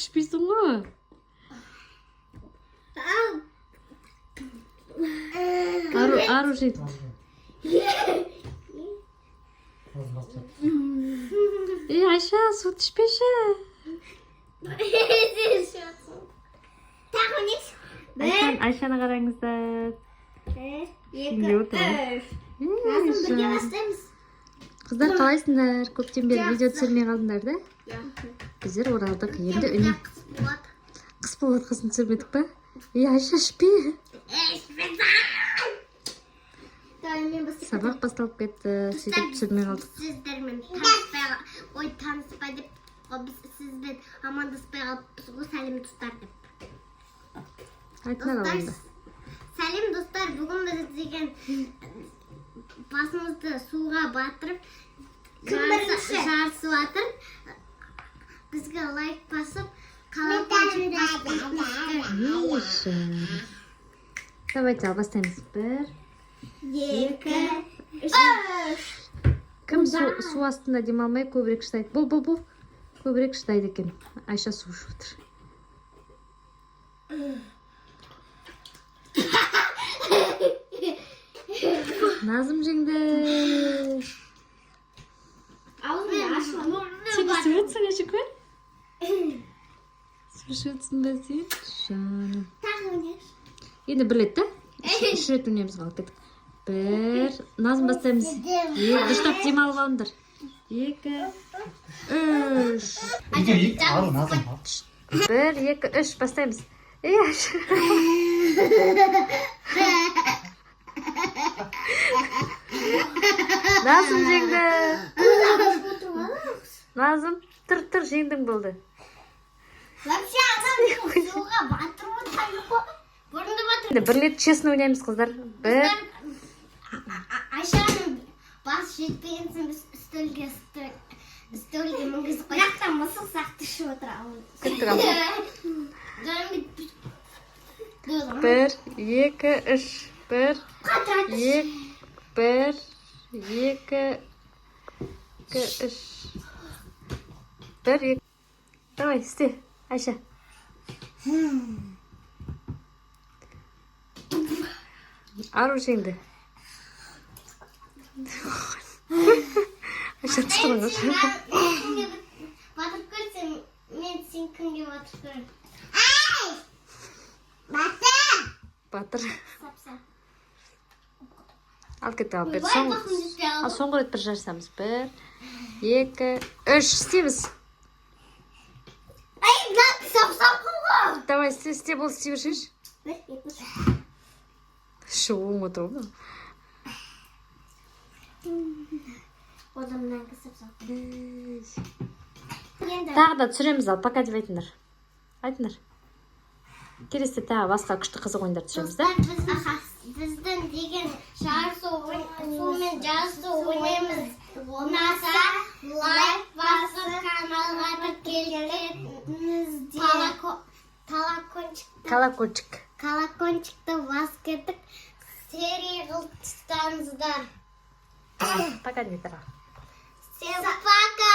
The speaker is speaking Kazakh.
түшпейсің ғой. Ару жейді. Айша, су түшпеші. Айшаны қараңыздар. Бірге бастаймыз. Қыздар қалайсыңдар? Көптен бері видео түсірмей қалдыңдар да? Біздер оралдық. Енді үне қыс болады қысын түсірмедік па? Айша ішпе. Сабақ басталып кетті. Сөйтіп түсірмей қалдық. Сіздермен таныспай деп, біз сізбен амандаспай қалып, біз ғой сәлем достар деп. Айтыңдар алғанда. Сәлем достар, бүгін біз деген басымызды суға батырып, жарысып атыр. Бізге лайк басып, қалапанчик басып. Давайте бастаймыз. 1, 2, 3. Кім су астында демалмай көбірек шыдайды? Бұл. Көбірек шыдайды екен. Айша су ішіп отыр. Назым жеңді. Сен су өтсің әшік өр? Су өтсің бә сен? Жаным. Енді бір рет та? Үш рет өнеміз қалып кеттік. 1, Назым бастаймыз. 2, дұрыстап демалып алыңдар. 2, 3. 1, 2, 3 бастаймыз. Назым жеңді. Назым, тұр, жеңдің болды. Вообще адам суға батырып отырған ғой. Бұрынды батырып. Бір рет честно ойнаймыз қыздар. 1. Айшаның бас жетпеген соң біз үстелге мінгізіп қойдық. Жақтан мысық сияқты ішіп отырамыз. Күттік алды. 1, 2, 3. 1, 2, 3. 1, 2. Давай, істе, Айша. Ару жеңді. Айша тұтқының ұшы. Батырып көрсем, мен сен кімге батырып көрем? Батыр. Сапса. Ал кетті ал бер. Соңғы рет бір жарысамыз. 1, 2, 3 істейміз. Сапсам қылғы. Давай, істе бол, істей бершеш. Шоуым отыр ма? Одан мәңгі сапсам. Тағы да түсіреміз ал, пока деп айтыңдар. Айтыңдар. Келесі тағы басқа күшті қызық ойындар түсіреміз да? Біздің деген сумен жарысты ойнаймыз. Ұнаса, лайк басып, каналға тіркеліңіздер. Колокольчикті басып кеттік. Серия қылып тұстаңыздар. Пока дейдер. Всем пока!